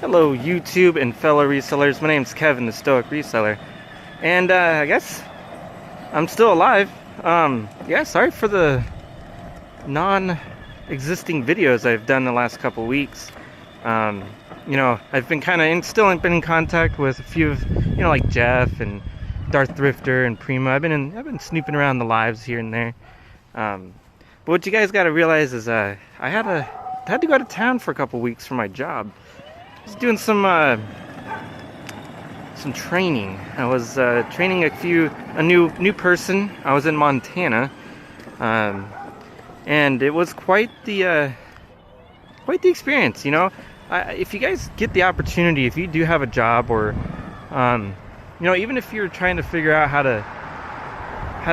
Hello YouTube and fellow resellers, my name's Kevin, the Stoic Reseller, and I guess I'm still alive. Yeah, sorry for the non-existing videos I've done the last couple weeks. I've been still been in contact with a few of, like Jeff and Darth Thrifter and Prima. I've been snooping around the lives here and there. But what you guys got to realize is I had to go to town for a couple weeks for my job. I was doing some training. I was training a new person. I was in Montana, and it was quite the experience. If you guys get the opportunity, if you do have a job, or even if you're trying to figure out how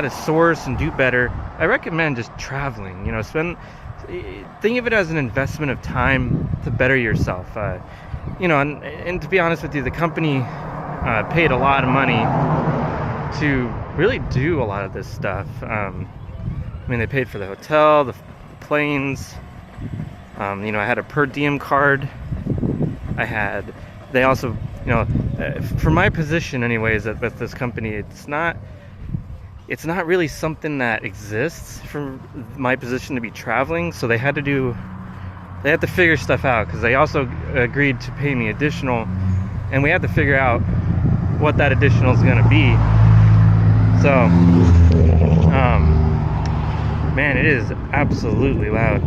to source and do better, I recommend just traveling. Think of it as an investment of time to better yourself. And to be honest with you, the company paid a lot of money to really do a lot of this stuff. They paid for the hotel, the planes. I had a per diem card. They also, for my position anyways, with this company, it's not really something that exists for my position to be traveling. So they had to figure stuff out, because they also agreed to pay me additional, and we had to figure out what that additional is going to be. So, man, it is absolutely loud.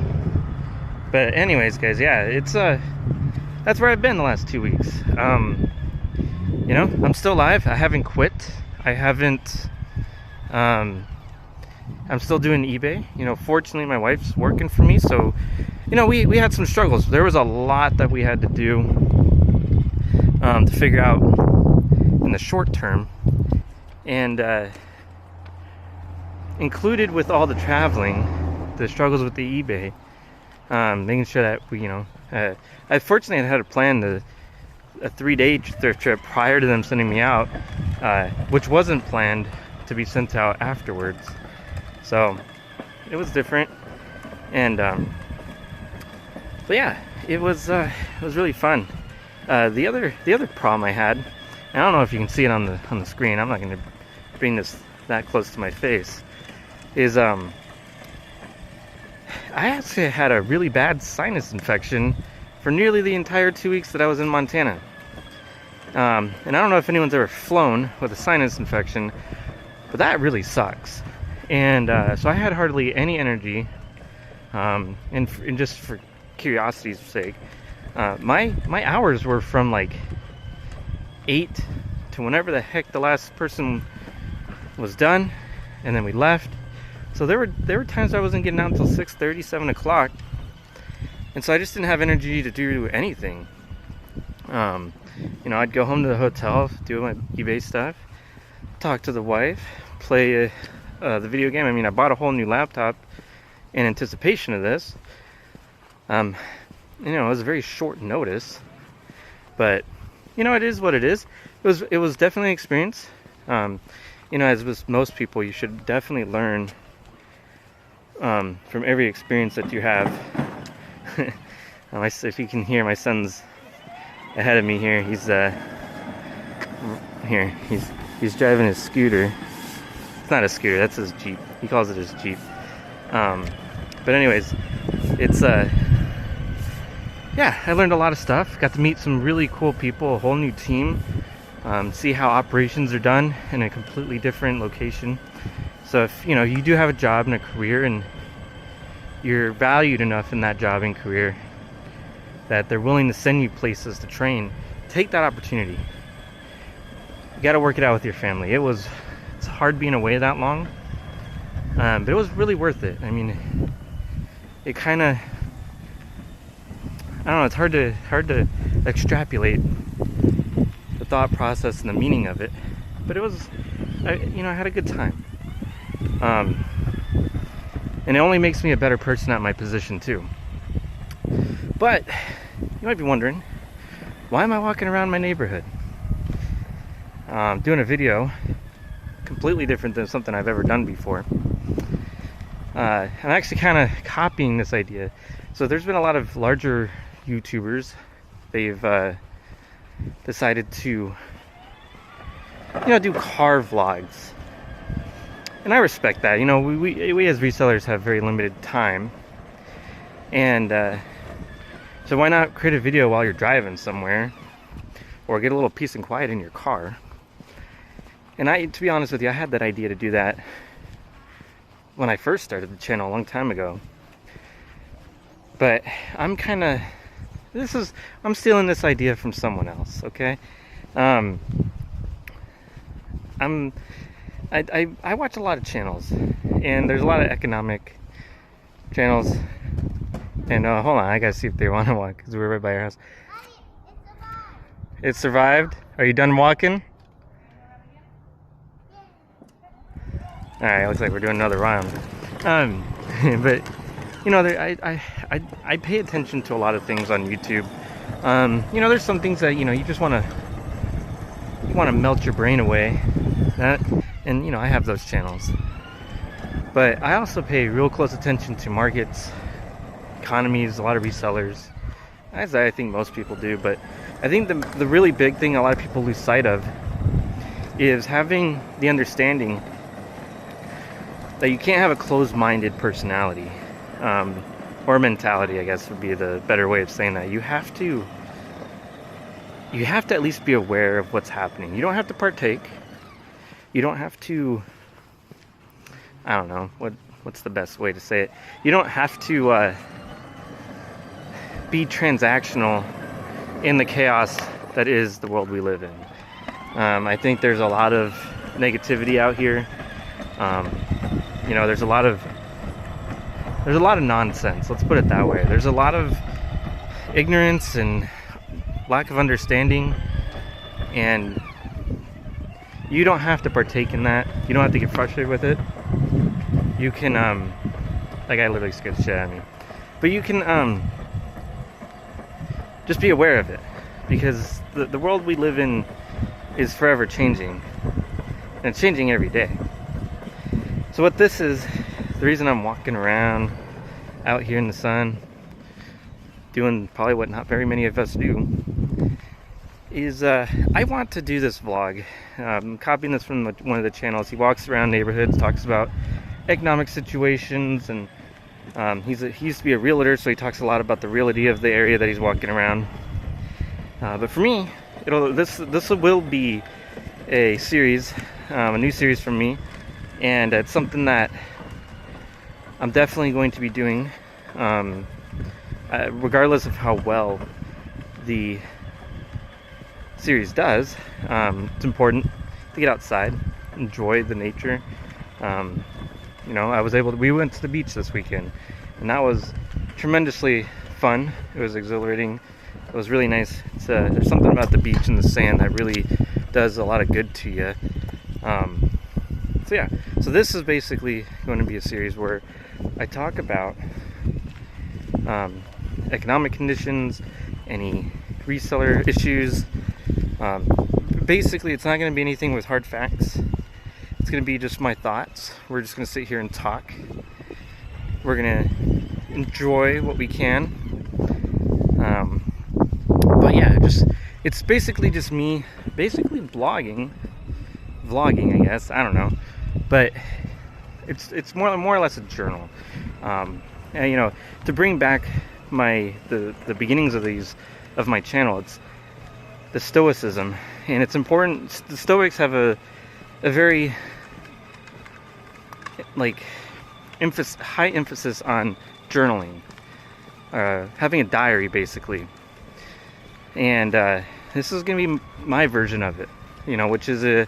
But anyways, guys, yeah, it's that's where I've been the last 2 weeks. I'm still alive. I haven't quit. I'm still doing eBay. Fortunately, my wife's working for me, so we had some struggles. There was a lot that we had to do to figure out in the short term, and included with all the traveling, the struggles with the eBay, making sure that I fortunately had a plan a 3-day thrift trip prior to them sending me out, which wasn't planned to be sent out afterwards. So it was different, and but yeah, it was really fun. The other problem I had, and I don't know if you can see it on the screen. I'm not going to bring this that close to my face. Is I actually had a really bad sinus infection for nearly the entire 2 weeks that I was in Montana. And I don't know if anyone's ever flown with a sinus infection, but that really sucks. And so I had hardly any energy. And just for curiosity's sake, my hours were from like 8 to whenever the heck the last person was done, and then we left. So there were times I wasn't getting out until 6:30, 7 o'clock, and so I just didn't have energy to do anything. I'd go home to the hotel, do my eBay stuff, talk to the wife, play the video game. I bought a whole new laptop in anticipation of this. It was a very short notice, but it is what it is. It was definitely an experience. As with most people, you should definitely learn from every experience that you have. If you can hear, my son's ahead of me here. He's driving his scooter. It's not a scooter, that's his Jeep. He calls it his Jeep. But anyways, it's yeah, I learned a lot of stuff. Got to meet some really cool people, a whole new team, see how operations are done in a completely different location. So if you do have a job and a career, and you're valued enough in that job and career that they're willing to send you places to train, take that opportunity. You got to work it out with your family. It's hard being away that long, but it was really worth it. It kind of, I don't know, it's hard to extrapolate the thought process and the meaning of it, but it was, I had a good time. And it only makes me a better person at my position too. But you might be wondering, why am I walking around my neighborhood? Doing a video completely different than something I've ever done before. I'm actually kind of copying this idea. So there's been a lot of larger YouTubers. They've decided to, do car vlogs. And I respect that. We as resellers have very limited time. And so why not create a video while you're driving somewhere? Or get a little peace and quiet in your car. And to be honest with you, I had that idea to do that when I first started the channel a long time ago. But I'm stealing this idea from someone else, okay? I watch a lot of channels, and there's a lot of economic channels. And hold on, I gotta see if they want to walk, because we're right by your house. It survived? Are you done walking? Alright, looks like we're doing another round. But I pay attention to a lot of things on YouTube. There's some things that you just want to melt your brain away. And I have those channels. But I also pay real close attention to markets, economies, a lot of resellers, as I think most people do. But I think the really big thing a lot of people lose sight of is having the understanding that you can't have a closed-minded personality, or mentality, I guess would be the better way of saying that. You have to at least be aware of what's happening. You don't have to partake. You don't have to, I don't know, what's the best way to say it? You don't have to be transactional in the chaos that is the world we live in. I think there's a lot of negativity out here. There's a lot of nonsense, let's put it that way. There's a lot of ignorance and lack of understanding, and you don't have to partake in that. You don't have to get frustrated with it. You can that guy literally scared the shit out of me. But you can just be aware of it, because the world we live in is forever changing, and it's changing every day. So what this is, the reason I'm walking around out here in the sun, doing probably what not very many of us do, is I want to do this vlog. I'm copying this from one of the channels. He walks around neighborhoods, talks about economic situations, and he used to be a realtor, so he talks a lot about the realty of the area that he's walking around. But for me, this will be a series, a new series from me. And it's something that I'm definitely going to be doing, regardless of how well the series does. It's important to get outside, enjoy the nature. We went to the beach this weekend, and that was tremendously fun. It was exhilarating. It was really nice. There's something about the beach and the sand that really does a lot of good to you. So this is basically going to be a series where I talk about economic conditions, any reseller issues. Basically, it's not going to be anything with hard facts. It's going to be just my thoughts. We're just going to sit here and talk. We're going to enjoy what we can. But yeah, it's basically just me, vlogging, I guess. I don't know. But it's more or less a journal, and to bring back the beginnings of my channel. It's the Stoicism, and it's important. The Stoics have a very high emphasis on journaling, having a diary basically, and this is gonna be my version of it, which is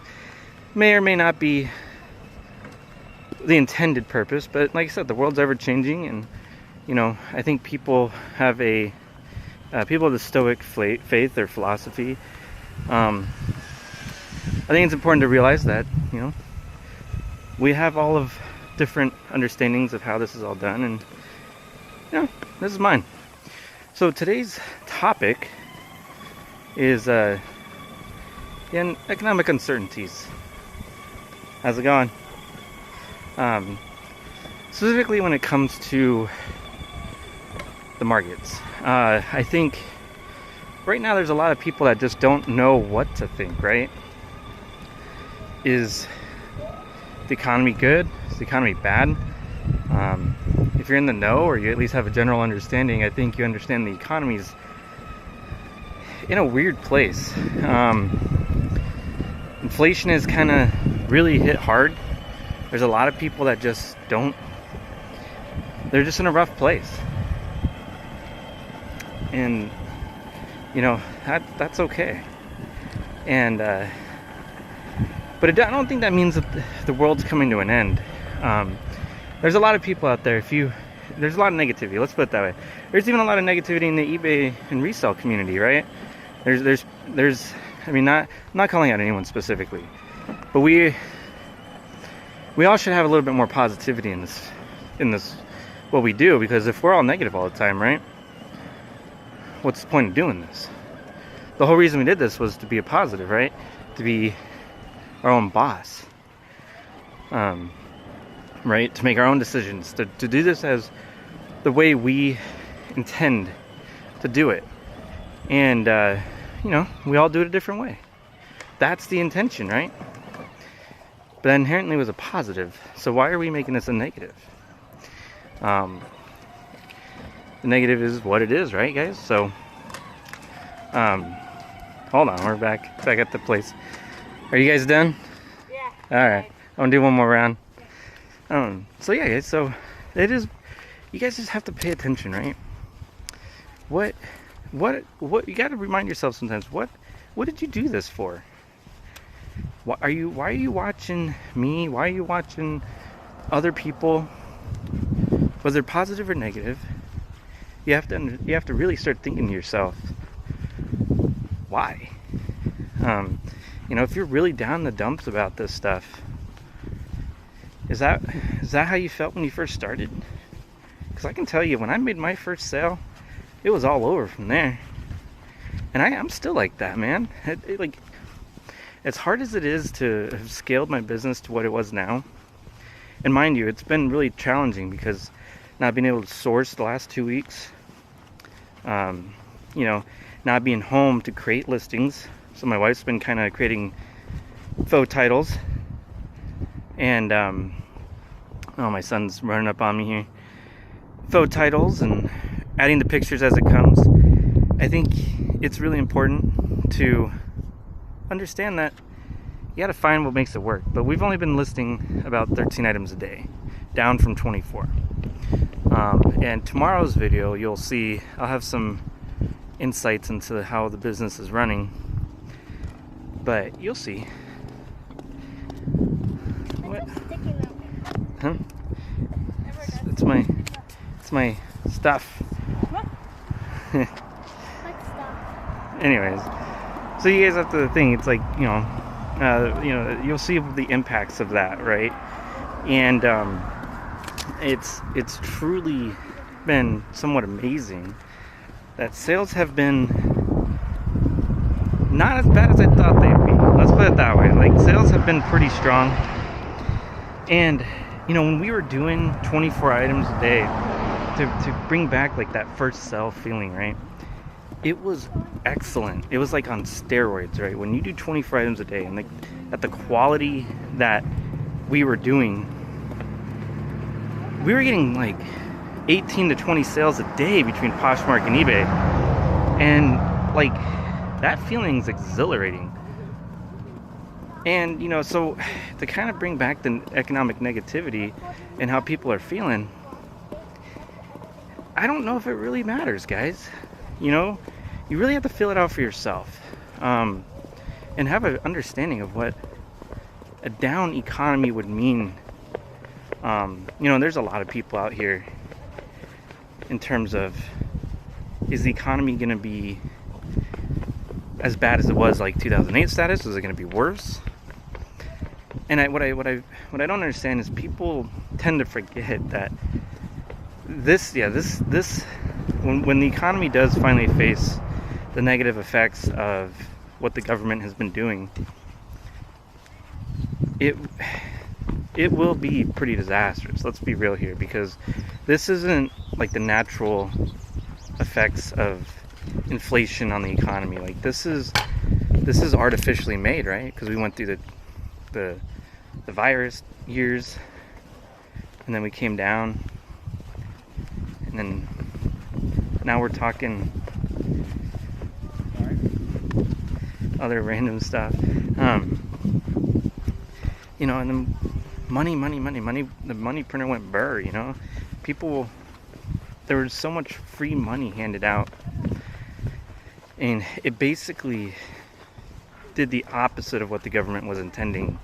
may or may not be the intended purpose, but like I said, the world's ever changing, and I think people have people of the Stoic faith or philosophy. I think it's important to realize that we have all of different understandings of how this is all done, and this is mine. So today's topic is economic uncertainties. How's it going? Specifically when it comes to the markets, I think right now there's a lot of people that just don't know what to think, right? Is the economy good? Is the economy bad? If you're in the know, or you at least have a general understanding, I think you understand the economy's in a weird place. Inflation is kind of really hit hard. There's a lot of people that just don't, they're just in a rough place. And, you know, that's okay. And, but I don't think that means that the world's coming to an end. There's a lot of people out there, there's a lot of negativity, let's put it that way. There's even a lot of negativity in the eBay and resale community, right? There's I mean, I'm not calling out anyone specifically, but we all should have a little bit more positivity in this what we do, because if we're all negative all the time, right? What's the point of doing this? The whole reason we did this was to be a positive, right? To be our own boss. Right? To make our own decisions, to do this as the way we intend to do it. And, you know, we all do it a different way. That's the intention, right? But that inherently was a positive. So why are we making this a negative? The negative is what it is, right, guys? So, hold on, we're back at the place. Are you guys done? Yeah. All right, I'm gonna do one more round. So yeah, guys, so it is, you guys just have to pay attention, right? What you got to remind yourself sometimes, what did you do this for? Why are you watching me? Why are you watching other people? Whether positive or negative, you have to really start thinking to yourself, why? You know, if you're really down in the dumps about this stuff, is that how you felt when you first started? Because I can tell you, when I made my first sale, it was all over from there. And I'm still like that, man. Like, as hard as it is to have scaled my business to what it was now, and mind you, it's been really challenging because not being able to source the last 2 weeks, you know, not being home to create listings. So my wife's been kind of creating faux titles, and oh, my son's running up on me here. Faux titles and adding the pictures as it comes. I think it's really important to understand that you gotta find what makes it work. But we've only been listing about 13 items a day, down from 24. And tomorrow's video, you'll see, I'll have some insights into how the business is running. But you'll see. What? Huh? It's my stuff. What? What stuff? Anyways, so you guys have to think. It's like, you know, you'll see the impacts of that, right? And it's truly been somewhat amazing that sales have been not as bad as I thought they'd be. Let's put it that way. Like, sales have been pretty strong. And, you know, when we were doing 24 items a day, to bring back like that first sell feeling, right? It was excellent. It was like on steroids, right? When you do 24 items a day, and like at the quality that we were doing, we were getting like 18 to 20 sales a day between Poshmark and eBay. And like, that feeling's exhilarating. And, you know, so to kind of bring back the economic negativity and how people are feeling, I don't know if it really matters, guys. You know, you really have to feel it out for yourself, and have an understanding of what a down economy would mean. You know, there's a lot of people out here in terms of, is the economy going to be as bad as it was like 2008 status? Is it going to be worse? And what I don't understand is people tend to forget that when the economy does finally face the negative effects of what the government has been doing, it will be pretty disastrous. Let's be real here, because this isn't like the natural effects of inflation on the economy. Like this is artificially made, right? Because we went through the virus years, and then we came down, and then now we're talking other random stuff. You know, and then money, the money printer went burr, you know. There was so much free money handed out, and it basically did the opposite of what the government was intending.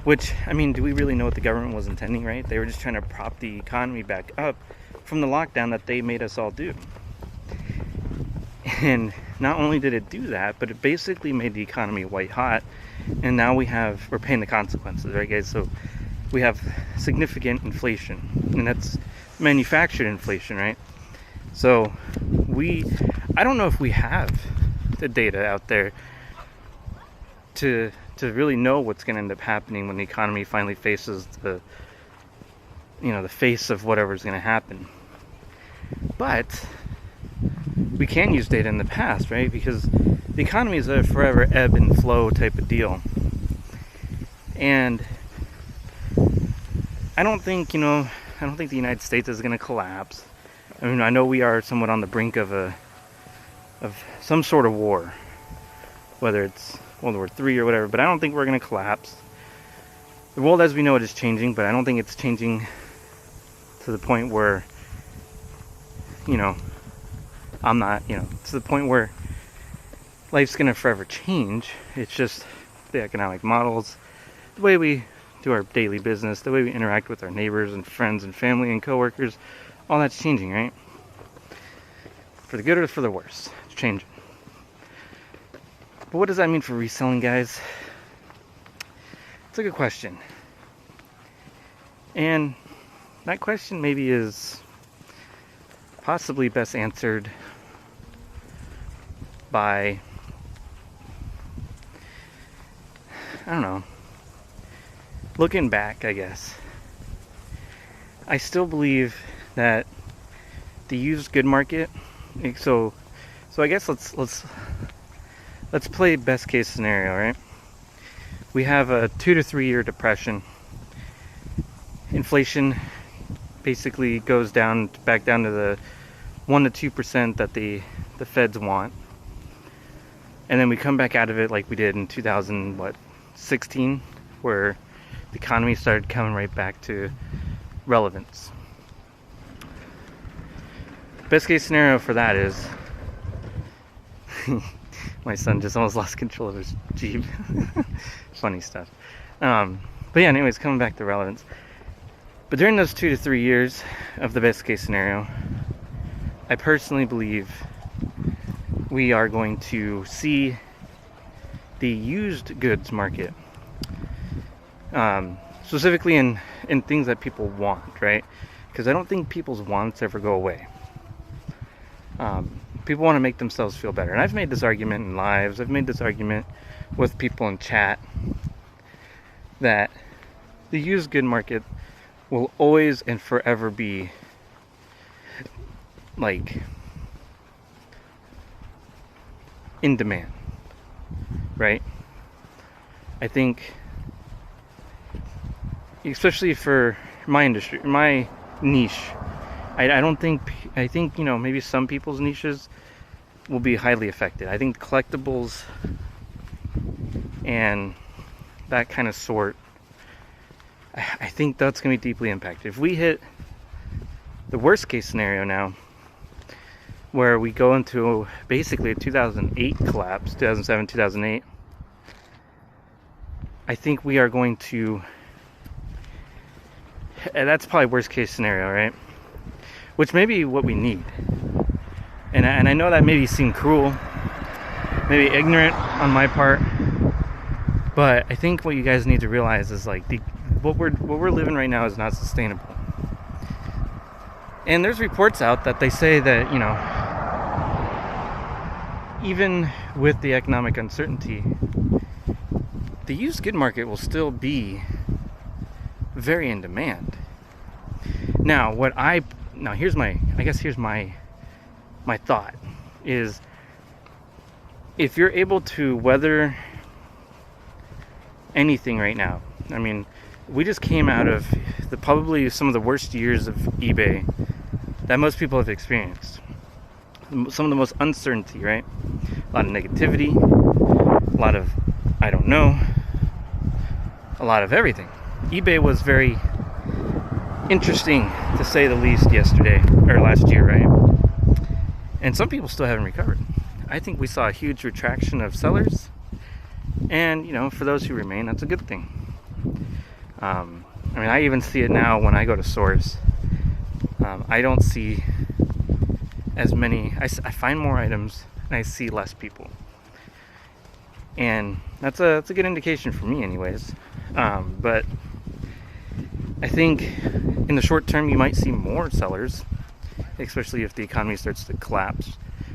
Which, I mean, do we really know what the government was intending, right? They were just trying to prop the economy back up from the lockdown that they made us all do. And not only did it do that, but it basically made the economy white hot. And now we're paying the consequences, right, guys? So we have significant inflation, and that's manufactured inflation, right? So I don't know if we have the data out there to really know what's going to end up happening when the economy finally faces the face of whatever's going to happen. But we can use data in the past, right? Because the economy is a forever ebb and flow type of deal. And I don't think the United States is going to collapse. I mean, I know we are somewhat on the brink of some sort of war, whether it's World War III or whatever, but I don't think we're going to collapse. The world as we know it is changing, but I don't think it's changing to the point where, to the point where life's going to forever change. It's just the economic models, the way we do our daily business, the way we interact with our neighbors and friends and family and coworkers, all that's changing, right? For the good or for the worse, it's changing. But what does that mean for reselling, guys? It's a good question. And that question maybe is possibly best answered by, I don't know, looking back, I guess. I still believe that the used good market, so I guess let's play best case scenario, right? We have a 2 to 3 year depression. Inflation basically goes back down to the 1 to 2% that the feds want. And then we come back out of it like we did in 2016, where the economy started coming right back to relevance. Best case scenario for that is my son just almost lost control of his Jeep. Funny stuff. But yeah, anyways, coming back to relevance. But during those 2 to 3 years of the best case scenario, I personally believe we are going to see the used goods market, specifically in things that people want, right? Because I don't think people's wants ever go away. People want to make themselves feel better. And I've made this argument in lives. I've made this argument with people in chat that the used good market will always and forever be like in demand, right? I think, especially for my industry, my niche, I think maybe some people's niches will be highly affected. I think collectibles and that kind of sort, I think that's going to be deeply impacted. If we hit the worst case scenario now, where we go into basically a 2008 collapse, 2007, 2008, I think we are going to, and that's probably worst case scenario, right? Which may be what we need. And I know that maybe seemed cruel, maybe ignorant on my part, but I think what you guys need to realize is like what we're living right now is not sustainable. And there's reports out that they say that, even with the economic uncertainty, the used good market will still be very in demand. Now, here's my my thought is, if you're able to weather anything right now, I mean, we just came out of probably some of the worst years of eBay that most people have experienced. Some of the most uncertainty, right? A lot of negativity, a lot of I don't know, a lot of everything. eBay was very interesting, to say the least, yesterday, or last year, right? And some people still haven't recovered. I think we saw a huge retraction of sellers, and for those who remain, that's a good thing. I mean, I even see it now when I go to stores. I don't see as many. I find more items and I see less people, and that's a good indication for me, anyways. But I think in the short term, you might see more sellers, especially if the economy starts to collapse.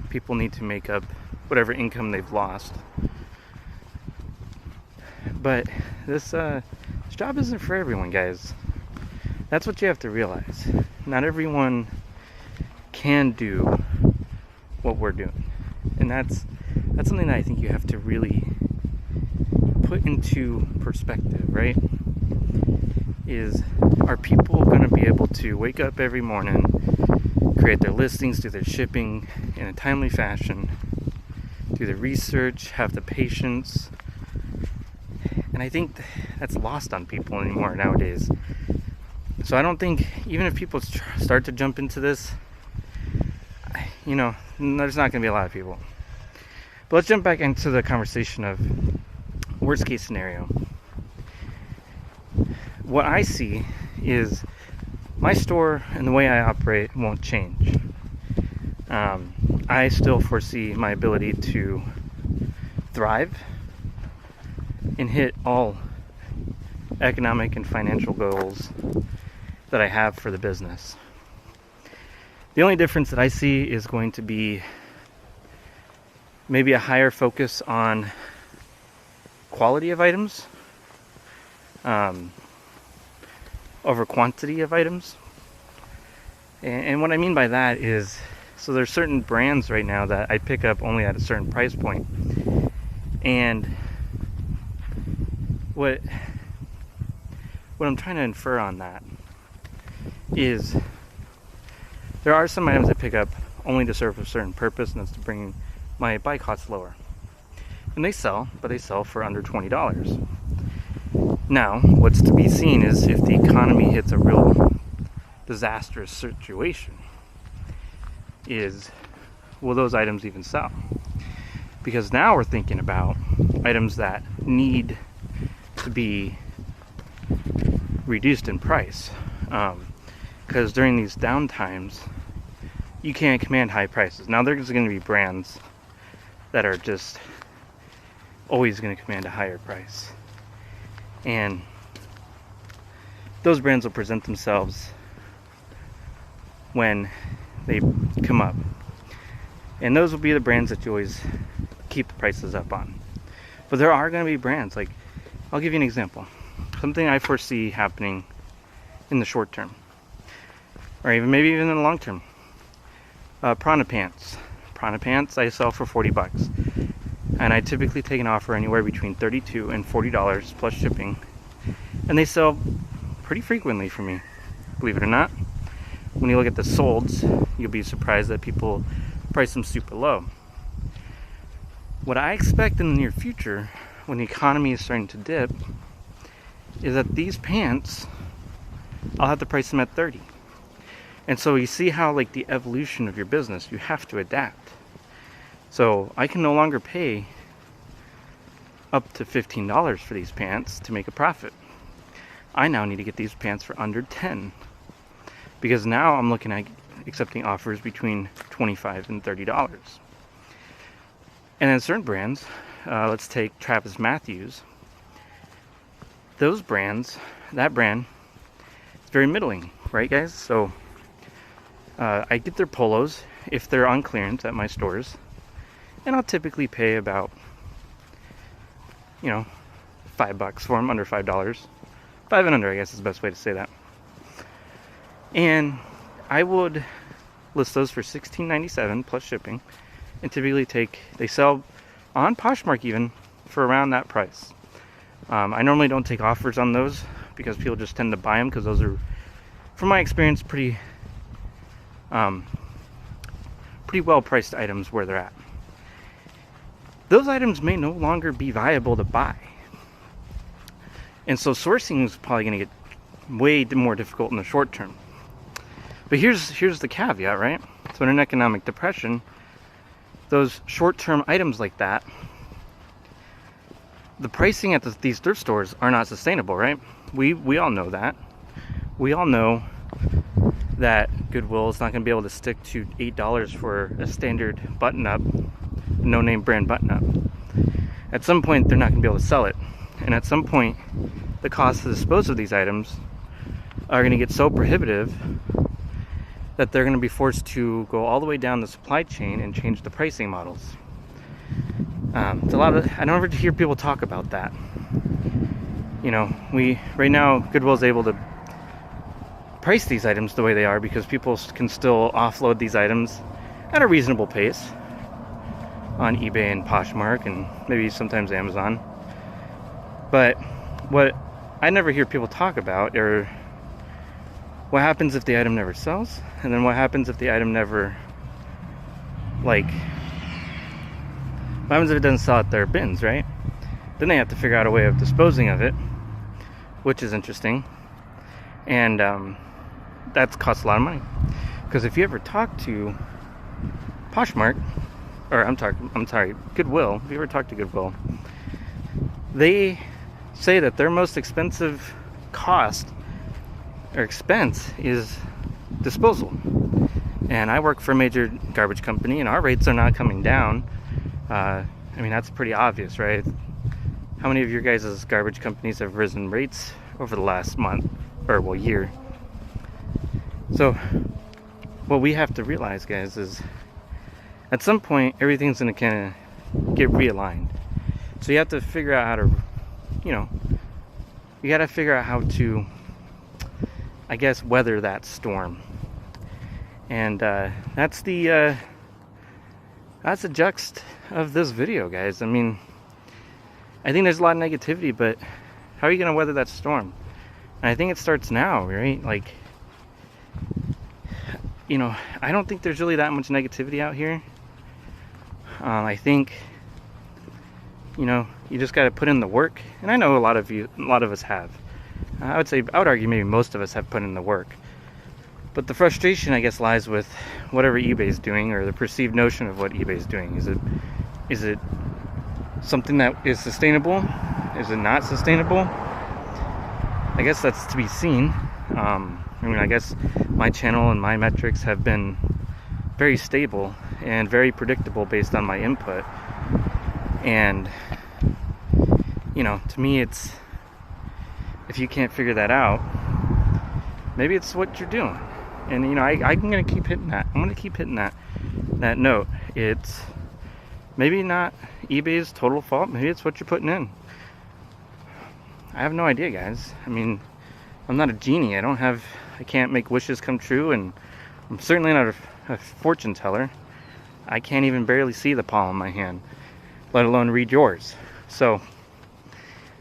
People need to make up whatever income they've lost. But this job isn't for everyone, guys. That's what you have to realize. Not everyone can do what we're doing, and that's something that I think you have to really put into perspective, right? Are people going to be able to wake up every morning, create their listings, do their shipping in a timely fashion, do the research, have the patience? And I think that's lost on people anymore nowadays. So I don't think, even if people start to jump into this, there's not going to be a lot of people. But let's jump back into the conversation of worst case scenario. What I see is my store and the way I operate won't change. I still foresee my ability to thrive and hit all economic and financial goals that I have for the business. The only difference that I see is going to be maybe a higher focus on quality of items over quantity of items. And what I mean by that is, so there's certain brands right now that I pick up only at a certain price point. And what I'm trying to infer on that is, there are some items I pick up only to serve a certain purpose, and that's to bring my buy costs lower. And they sell, but they sell for under $20. Now, what's to be seen is if the economy hits a real disastrous situation, will those items even sell? Because now we're thinking about items that need to be reduced in price. Because during these down times, you can't command high prices. Now, there's going to be brands that are just always going to command a higher price. And those brands will present themselves when they come up. And those will be the brands that you always keep the prices up on. But there are going to be brands, like, I'll give you an example. Something I foresee happening in the short term, or maybe even in the long term. Prana pants. Prana pants I sell for $40. And I typically take an offer anywhere between $32 and $40 plus shipping. And they sell pretty frequently for me, believe it or not. When you look at the solds, you'll be surprised that people price them super low. What I expect in the near future, when the economy is starting to dip, is that these pants, I'll have to price them at $30. And so you see how, like, the evolution of your business, you have to adapt. So I can no longer pay up to $15 for these pants to make a profit. I now need to get these pants for under $10, because now I'm looking at accepting offers between $25 and $30. And then certain brands, let's take Travis Matthews. Those brands, that brand, it's very middling, right, guys? So I get their polos if they're on clearance at my stores, and I'll typically pay about, $5 for them, under $5. 5 and under, I guess is the best way to say that. And I would list those for $16.97 plus shipping, and typically they sell on Poshmark even for around that price. I normally don't take offers on those because people just tend to buy them because those are, from my experience, pretty well priced items where they're at. Those items may no longer be viable to buy, and so sourcing is probably going to get way more difficult in the short term. But here's the caveat, right? So in an economic depression, those short-term items like that, the pricing at these thrift stores are not sustainable, right? We all know that. We all know that Goodwill is not going to be able to stick to $8 for a standard button-up, no-name brand button-up. At some point, they're not going to be able to sell it. And at some point, the cost to dispose of these items are going to get so prohibitive that they're going to be forced to go all the way down the supply chain and change the pricing models. It's a lot of, I don't ever hear people talk about that. You know, right now, Goodwill is able to price these items the way they are because people can still offload these items at a reasonable pace on eBay and Poshmark and maybe sometimes Amazon. But what I never hear people talk about are what happens if the item never sells, and then what happens if the item never, what happens if it doesn't sell at their bins, right? Then they have to figure out a way of disposing of it, which is interesting. And that costs a lot of money. Because if you ever talk to Poshmark, or I'm sorry, Goodwill, if you ever talk to Goodwill, they say that their most expensive cost or expense is disposal. And I work for a major garbage company, and our rates are not coming down. I mean, that's pretty obvious, right? How many of your guys' garbage companies have risen rates over the last month, or well, year? So what we have to realize, guys, is at some point everything's going to kind of get realigned. So you have to figure out how to, you got to figure out how to, I guess, weather that storm. And that's the gist of this video, guys. I mean, I think there's a lot of negativity, but how are you going to weather that storm? And I think it starts now, right? Like, I don't think there's really that much negativity out here. I think, you just got to put in the work. And I know a lot of us have. I would argue maybe most of us have put in the work. But the frustration, I guess, lies with whatever eBay's doing, or the perceived notion of what eBay's doing. Is it something that is sustainable? Is it not sustainable? I guess that's to be seen. I guess my channel and my metrics have been very stable and very predictable based on my input. And, to me, it's, if you can't figure that out, maybe it's what you're doing. And, I'm going to keep hitting that. I'm going to keep hitting that note. It's maybe not eBay's total fault. Maybe it's what you're putting in. I have no idea, guys. I mean, I'm not a genie. I can't make wishes come true, and I'm certainly not a fortune teller. I can't even barely see the palm of my hand, let alone read yours. So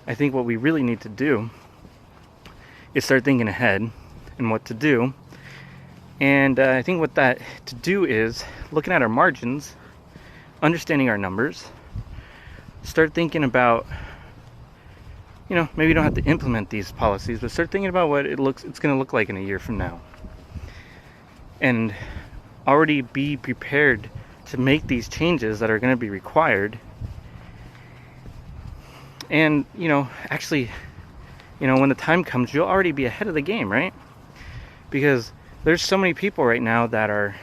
I think what we really need to do is start thinking ahead and what to do. And I think what that to do is looking at our margins, understanding our numbers, start thinking about, maybe you don't have to implement these policies, but start thinking about what it's going to look like in a year from now. And already be prepared to make these changes that are going to be required. And, actually, when the time comes, you'll already be ahead of the game, right? Because there's so many people right now that are,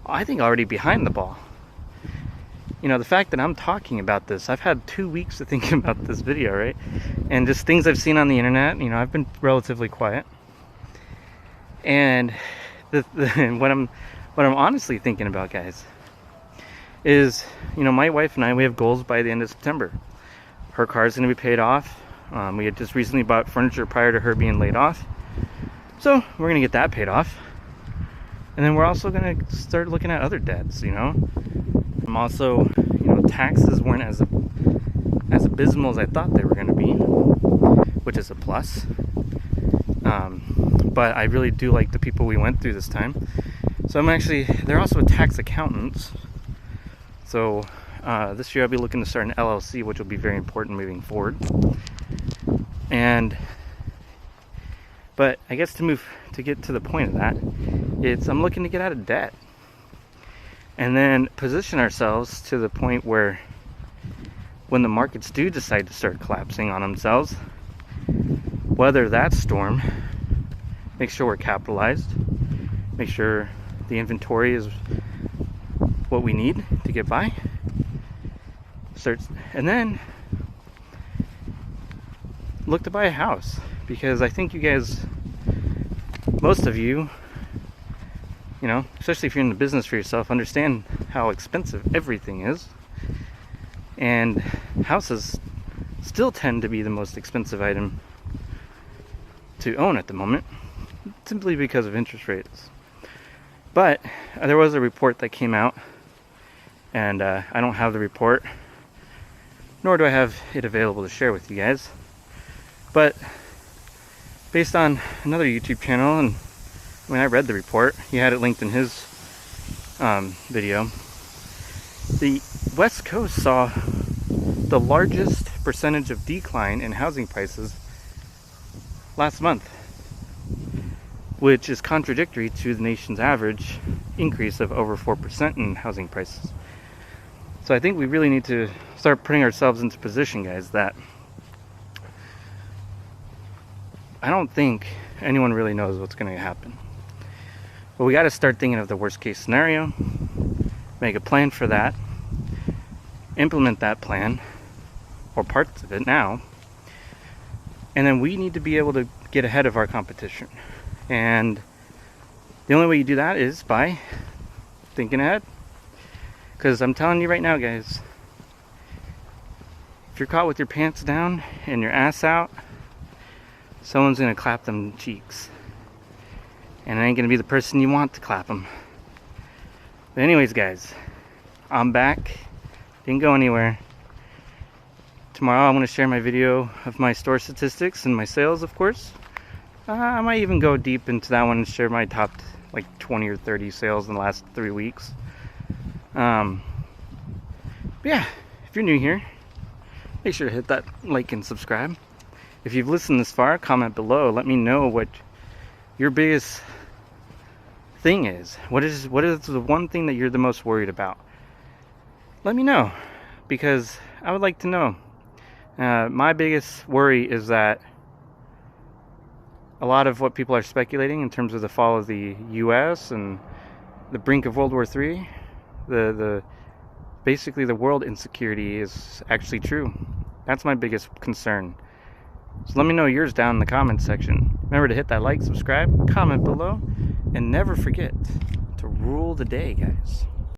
I think, already behind the ball. The fact that I'm talking about this, I've had 2 weeks to think about this video, right? And just things I've seen on the internet, I've been relatively quiet. And what I'm honestly thinking about, guys, is, my wife and I, we have goals by the end of September. Her car is going to be paid off. We had just recently bought furniture prior to her being laid off. So we're going to get that paid off. And then we're also going to start looking at other debts, you know. I'm also, you know, taxes weren't as abysmal as I thought they were going to be, which is a plus. But I really do like the people we went through this time. So they're also tax accountants. So this year I'll be looking to start an LLC, which will be very important moving forward. But I guess to get to the point of that, I'm looking to get out of debt. And then position ourselves to the point where when the markets do decide to start collapsing on themselves, weather that storm, make sure we're capitalized, make sure the inventory is what we need to get by, and then look to buy a house. Because I think you guys, most of you, you know, especially if you're in the business for yourself, understand how expensive everything is. And houses still tend to be the most expensive item to own at the moment, simply because of interest rates. But there was a report that came out, and I don't have the report, nor do I have it available to share with you guys. But based on another YouTube channel, and when I read the report, he had it linked in his video, the West Coast saw the largest percentage of decline in housing prices last month, which is contradictory to the nation's average increase of over 4% in housing prices. So I think we really need to start putting ourselves into position, guys, that I don't think anyone really knows what's going to happen. But we got to start thinking of the worst case scenario, make a plan for that, implement that plan, or parts of it now, and then we need to be able to get ahead of our competition. And the only way you do that is by thinking ahead. Because I'm telling you right now, guys, if you're caught with your pants down and your ass out, someone's going to clap them cheeks. And it ain't going to be the person you want to clap them. But anyways, guys, I'm back. Didn't go anywhere. Tomorrow I'm going to share my video of my store statistics and my sales, of course. I might even go deep into that one and share my top like 20 or 30 sales in the last 3 weeks. But yeah, if you're new here, make sure to hit that like and subscribe. If you've listened this far, comment below. Let me know what your biggest thing is. What is the one thing that you're the most worried about? Let me know, because I would like to know. My biggest worry is that a lot of what people are speculating in terms of the fall of the U.S. and the brink of World War III, basically the world insecurity is actually true. That's my biggest concern. So let me know yours down in the comments section. Remember to hit that like, subscribe, comment below, and never forget to rule the day, guys.